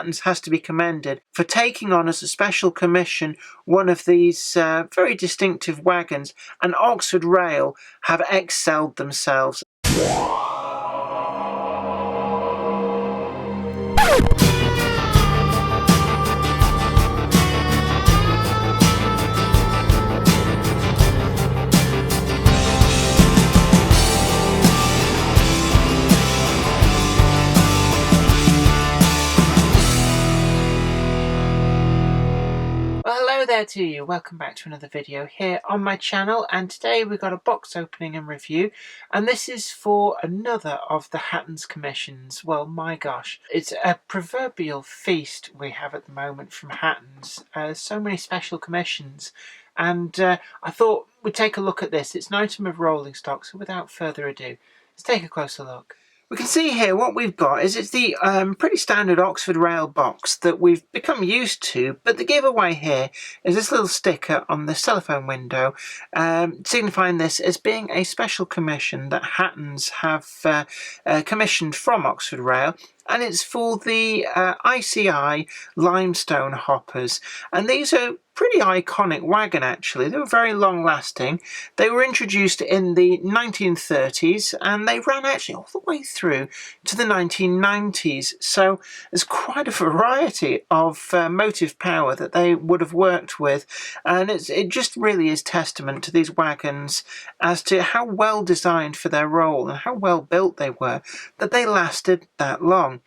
Hattons has to be commended for taking on as a special commission one of these very distinctive wagons, and Oxford Rail have excelled themselves. Hello there to you, welcome back to another video here on my channel, and today we've got a box opening and review, and this is for another of the Hattons commissions. Well, my gosh, it's a proverbial feast we have at the moment from Hattons. So many special commissions, and I thought we'd take a look at this. It's an item of rolling stock, so without further ado, let's take a closer look. We can see here what we've got is it's the pretty standard Oxford Rail box that we've become used to, but the giveaway here is this little sticker on the cellophane window signifying this as being a special commission that Hattons have commissioned from Oxford Rail, and it's for the ICI limestone hoppers, and these are pretty iconic wagon actually. They were very long lasting. They were introduced in the 1930s and they ran actually all the way through to the 1990s, so there's quite a variety of motive power that they would have worked with, and it just really is testament to these wagons as to how well designed for their role and how well built they were that they lasted that long.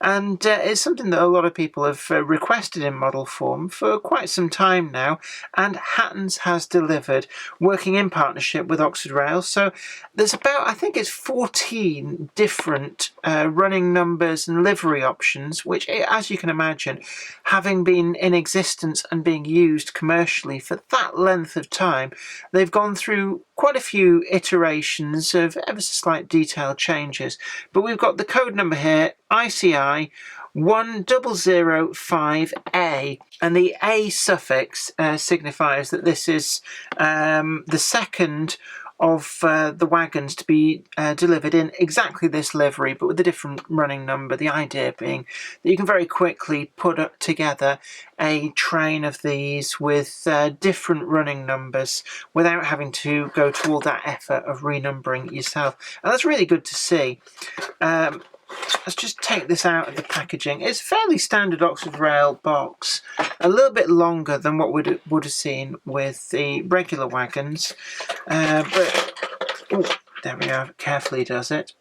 And it's something that a lot of people have requested in model form for quite some time now, and Hattons has delivered, working in partnership with Oxford Rail. So there's about, I think it's 14 different running numbers and livery options, which, as you can imagine, having been in existence and being used commercially for that length of time, they've gone through quite a few iterations of ever so slight detail changes. But we've got the code number here, ICI 1005A, and the A suffix signifies that this is the second of the wagons to be delivered in exactly this livery but with a different running number. The idea being that you can very quickly put up together a train of these with different running numbers without having to go to all that effort of renumbering yourself, and that's really good to see. Let's just take this out of the packaging. It's a fairly standard Oxford Rail box, a little bit longer than what we would have seen with the regular wagons, but there we are, carefully does it.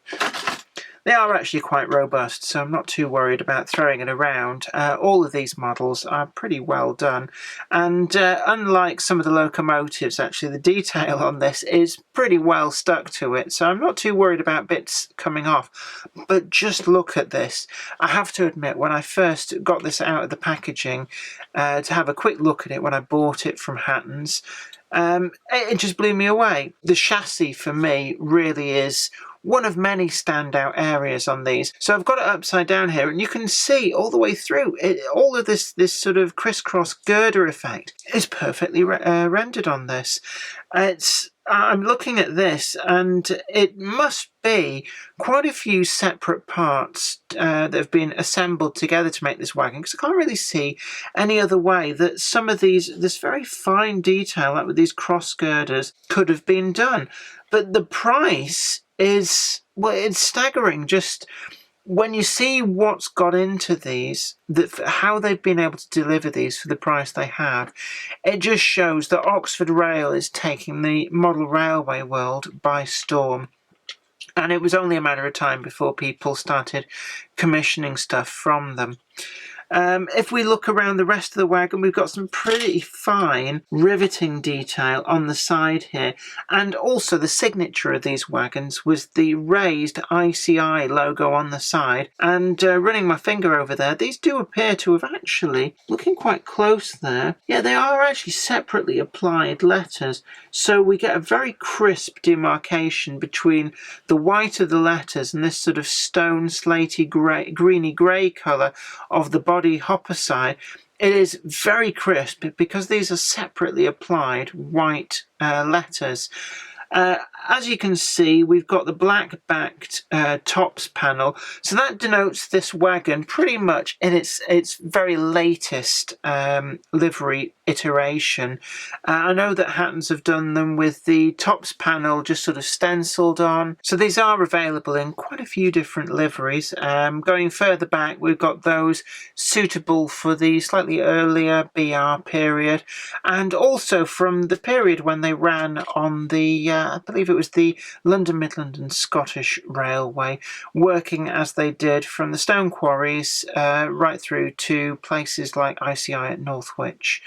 They are actually quite robust, so I'm not too worried about throwing it around. All of these models are pretty well done, and unlike some of the locomotives, actually the detail on this is pretty well stuck to it, so I'm not too worried about bits coming off. But just look at this. I have to admit, when I first got this out of the packaging to have a quick look at it when I bought it from Hattons, it just blew me away. The chassis for me really is one of many standout areas on these. So I've got it upside down here, and you can see all the way through it, all of this sort of crisscross girder effect is perfectly rendered on this. I'm looking at this, and it must be quite a few separate parts that have been assembled together to make this wagon, because I can't really see any other way that some of this very fine detail, like with these cross girders, could have been done. But the price is, well, it's staggering. Just when you see what's got into these, how they've been able to deliver these for the price they have, it just shows that Oxford Rail is taking the model railway world by storm. And it was only a matter of time before people started commissioning stuff from them. If we look around the rest of the wagon, we've got some pretty fine riveting detail on the side here, and also the signature of these wagons was the raised ICI logo on the side, and running my finger over there, these do appear to have actually, looking quite close there, yeah, they are actually separately applied letters, so we get a very crisp demarcation between the white of the letters and this sort of stone slaty grey, greeny grey colour of the body hopper side. It is very crisp because these are separately applied white letters. As you can see, we've got the black-backed tops panel, so that denotes this wagon pretty much in its very latest livery iteration. I know that Hattons have done them with the tops panel just sort of stenciled on, so these are available in quite a few different liveries. Going further back, we've got those suitable for the slightly earlier BR period, and also from the period when they ran on the, I believe it was the London, Midland and Scottish Railway, working as they did from the stone quarries right through to places like ICI at Northwich.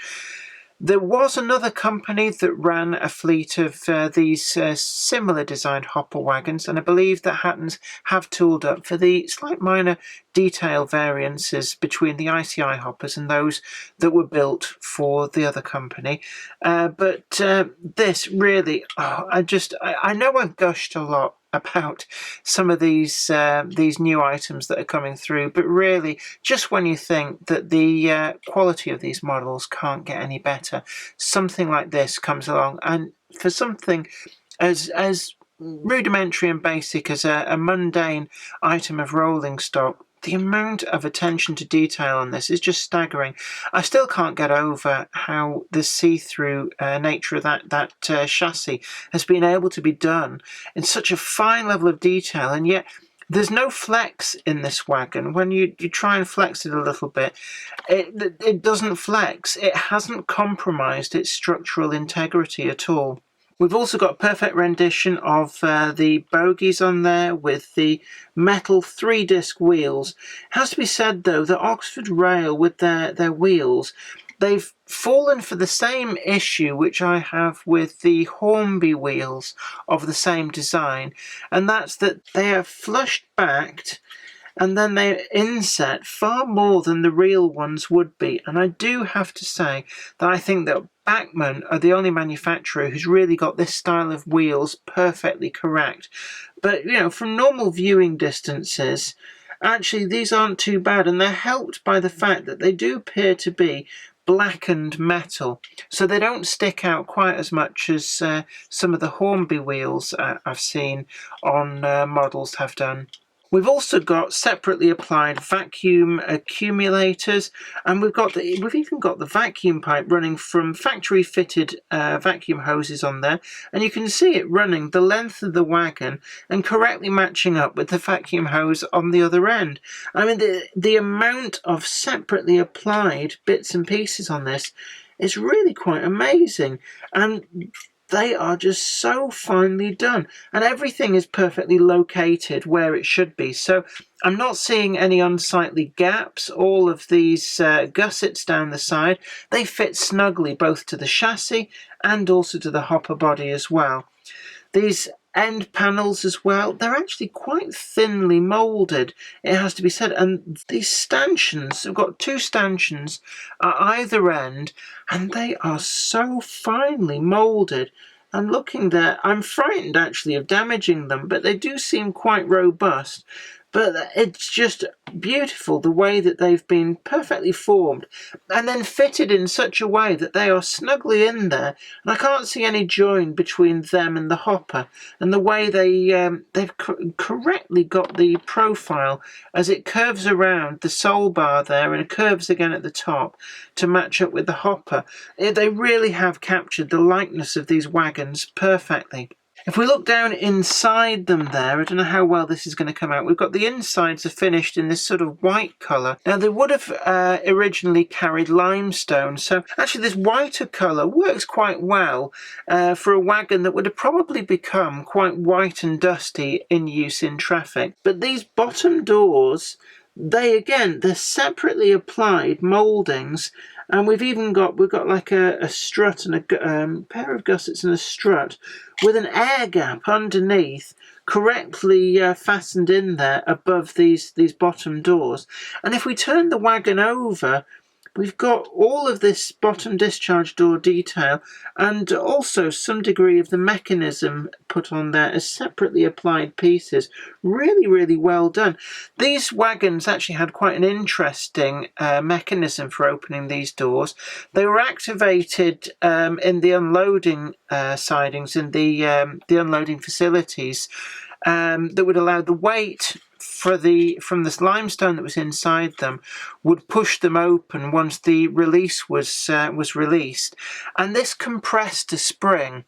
There was another company that ran a fleet of these similar designed hopper wagons, and I believe that Hattons have tooled up for the slight minor detail variances between the ICI hoppers and those that were built for the other company. But this really, I know I've gushed a lot about some of these new items that are coming through, but really, just when you think that the quality of these models can't get any better, something like this comes along, and for something as rudimentary and basic as a mundane item of rolling stock, the amount of attention to detail on this is just staggering. I still can't get over how the see-through nature of that chassis has been able to be done in such a fine level of detail, and yet there's no flex in this wagon. When you try and flex it a little bit, it doesn't flex. It hasn't compromised its structural integrity at all. We've also got a perfect rendition of the bogies on there with the metal 3-disc wheels. It has to be said, though, that Oxford Rail with their wheels, they've fallen for the same issue which I have with the Hornby wheels of the same design, and that's that they are flush-backed and then they inset far more than the real ones would be. And I do have to say that I think that Bachmann are the only manufacturer who's really got this style of wheels perfectly correct. But, you know, from normal viewing distances, actually these aren't too bad, and they're helped by the fact that they do appear to be blackened metal, so they don't stick out quite as much as some of the Hornby wheels I've seen on models have done. We've also got separately applied vacuum accumulators, and we've even got the vacuum pipe running from factory fitted vacuum hoses on there, and you can see it running the length of the wagon and correctly matching up with the vacuum hose on the other end. I mean, the amount of separately applied bits and pieces on this is really quite amazing, and they are just so finely done, and everything is perfectly located where it should be. So I'm not seeing any unsightly gaps. All of these gussets down the side, they fit snugly both to the chassis and also to the hopper body as well. These end panels as well, they're actually quite thinly moulded, it has to be said, and these stanchions, we've got 2 stanchions at either end, and they are so finely moulded. And looking there, I'm frightened actually of damaging them, but they do seem quite robust. But it's just beautiful the way that they've been perfectly formed and then fitted in such a way that they are snugly in there, and I can't see any join between them and the hopper, and the way they've correctly got the profile as it curves around the sole bar there and it curves again at the top to match up with the hopper. They really have captured the likeness of these wagons perfectly. If we look down inside them there, I don't know how well this is going to come out. We've got the insides are finished in this sort of white colour. Now, they would have originally carried limestone, so actually this whiter colour works quite well for a wagon that would have probably become quite white and dusty in use in traffic. But these bottom doors, they're separately applied mouldings, and we've got like a strut and a pair of gussets and a strut with an air gap underneath, correctly fastened in there above these bottom doors. And if we turn the wagon over, We've got all of this bottom discharge door detail and also some degree of the mechanism put on there as separately applied pieces. Really, really well done. These wagons actually had quite an interesting mechanism for opening these doors. They were activated in the unloading sidings, in the unloading facilities, that would allow the weight from this limestone that was inside them would push them open once the release was released, and this compressed a spring.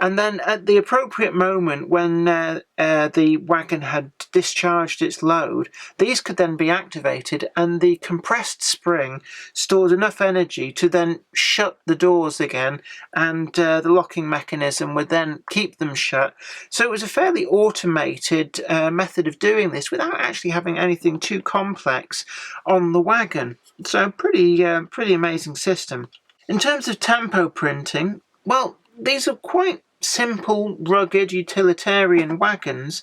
And then at the appropriate moment when the wagon had discharged its load, these could then be activated, and the compressed spring stored enough energy to then shut the doors again, and the locking mechanism would then keep them shut. So it was a fairly automated method of doing this without actually having anything too complex on the wagon. So pretty amazing system. In terms of tempo printing, well, these are quite simple, rugged, utilitarian wagons,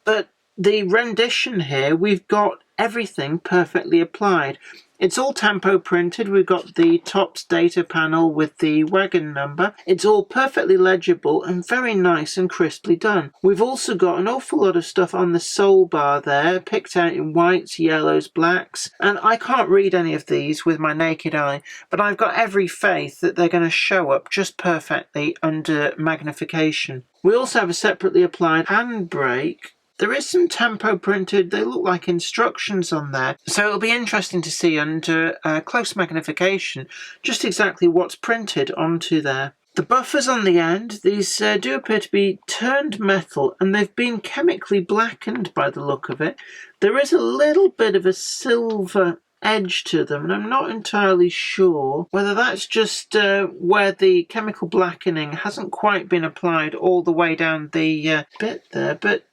but the rendition here, we've got everything perfectly applied. It's all tempo printed. We've got the TOPS data panel with the wagon number. It's all perfectly legible and very nice and crisply done. We've also got an awful lot of stuff on the sole bar there, picked out in whites, yellows, blacks, and I can't read any of these with my naked eye, but I've got every faith that they're going to show up just perfectly under magnification. We also have a separately applied handbrake. There is some tempo printed, they look like instructions on there, so it'll be interesting to see under close magnification just exactly what's printed onto there. The buffers on the end, these do appear to be turned metal, and they've been chemically blackened by the look of it. There is a little bit of a silver edge to them, and I'm not entirely sure whether that's just where the chemical blackening hasn't quite been applied all the way down the bit there, but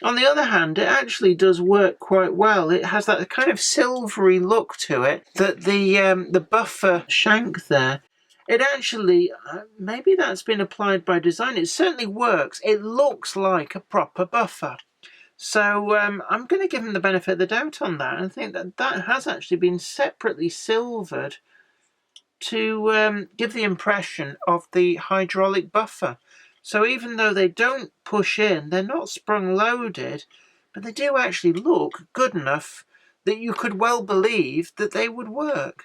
on the other hand, it actually does work quite well. It has that kind of silvery look to it that the buffer shank there, it actually, maybe that's been applied by design. It certainly works. It looks like a proper buffer. So I'm going to give them the benefit of the doubt on that. I think that has actually been separately silvered to give the impression of the hydraulic buffer. So even though they don't push in, they're not sprung loaded, but they do actually look good enough that you could well believe that they would work.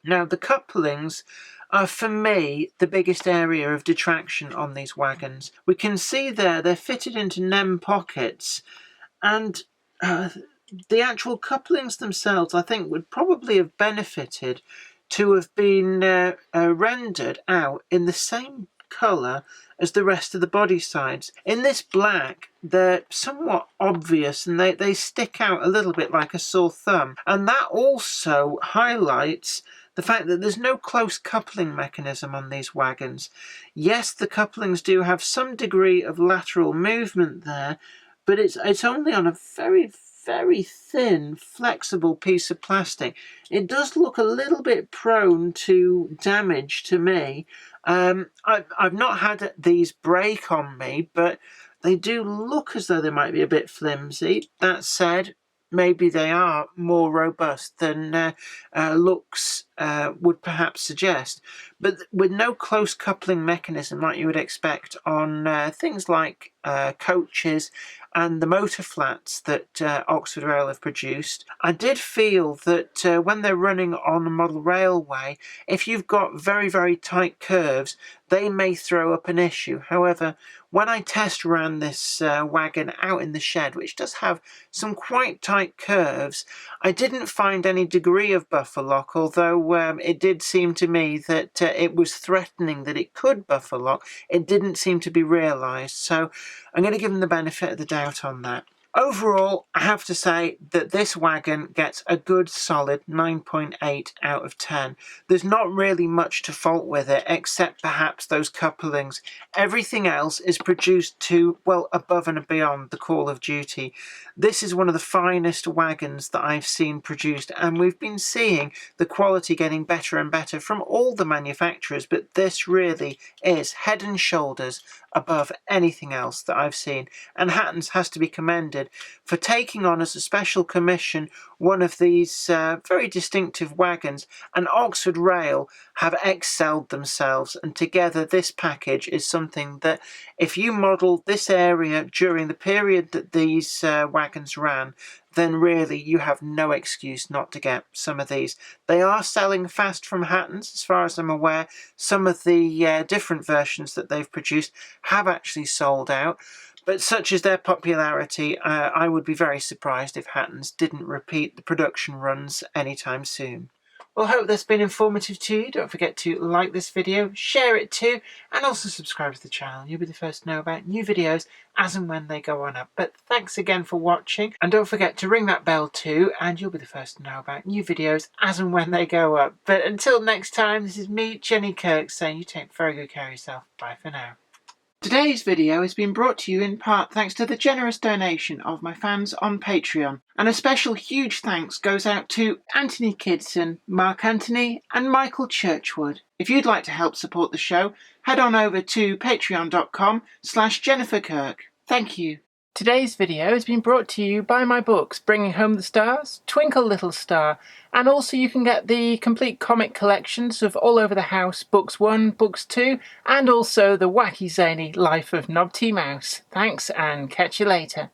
Now, the couplings are, for me, the biggest area of detraction on these wagons. We can see there they're fitted into NEM pockets, and the actual couplings themselves, I think, would probably have benefited to have been rendered out in the same colour as the rest of the body sides. In this black, they're somewhat obvious, and they stick out a little bit like a sore thumb. And that also highlights the fact that there's no close coupling mechanism on these wagons. Yes, the couplings do have some degree of lateral movement there, but it's only on a very, very thin, flexible piece of plastic. It does look a little bit prone to damage to me. I've not had these break on me, but they do look as though they might be a bit flimsy. That said, maybe they are more robust than looks would perhaps suggest. But with no close coupling mechanism like you would expect on things like coaches and the motor flats that Oxford Rail have produced, I did feel that when they're running on a model railway, if you've got very, very tight curves, they may throw up an issue. However, when I test ran this wagon out in the shed, which does have some quite tight curves, I didn't find any degree of buffer lock, although it did seem to me that it was threatening that it could buffer lock. It didn't seem to be realised, so I'm going to give them the benefit of the doubt on that. Overall, I have to say that this wagon gets a good solid 9.8 out of 10. There's not really much to fault with it, except perhaps those couplings. Everything else is produced to, well, above and beyond the call of duty. This is one of the finest wagons that I've seen produced, and we've been seeing the quality getting better and better from all the manufacturers, but this really is head and shoulders above anything else that I've seen, and Hattons has to be commended Limited for taking on as a special commission one of these very distinctive wagons, and Oxford Rail have excelled themselves, and together this package is something that if you model this area during the period that these wagons ran, then really you have no excuse not to get some of these. They are selling fast from Hattons, as far as I'm aware. Some of the different versions that they've produced have actually sold out. But such is their popularity, I would be very surprised if Hattons didn't repeat the production runs anytime soon. Well, I hope that's been informative to you. Don't forget to like this video, share it too, and also subscribe to the channel. You'll be the first to know about new videos as and when they go on up. But thanks again for watching, and don't forget to ring that bell too, and you'll be the first to know about new videos as and when they go up. But until next time, this is me, Jenny Kirk, saying you take very good care of yourself. Bye for now. Today's video has been brought to you in part thanks to the generous donation of my fans on Patreon. And a special huge thanks goes out to Anthony Kidson, Mark Anthony and Michael Churchwood. If you'd like to help support the show, head on over to patreon.com/Jennifer Kirk. Thank you. Today's video has been brought to you by my books, Bringing Home the Stars, Twinkle Little Star, and also you can get the complete comic collections of All Over the House, Books 1, Books 2, and also the wacky zany Life of Knob T. Mouse. Thanks, and catch you later.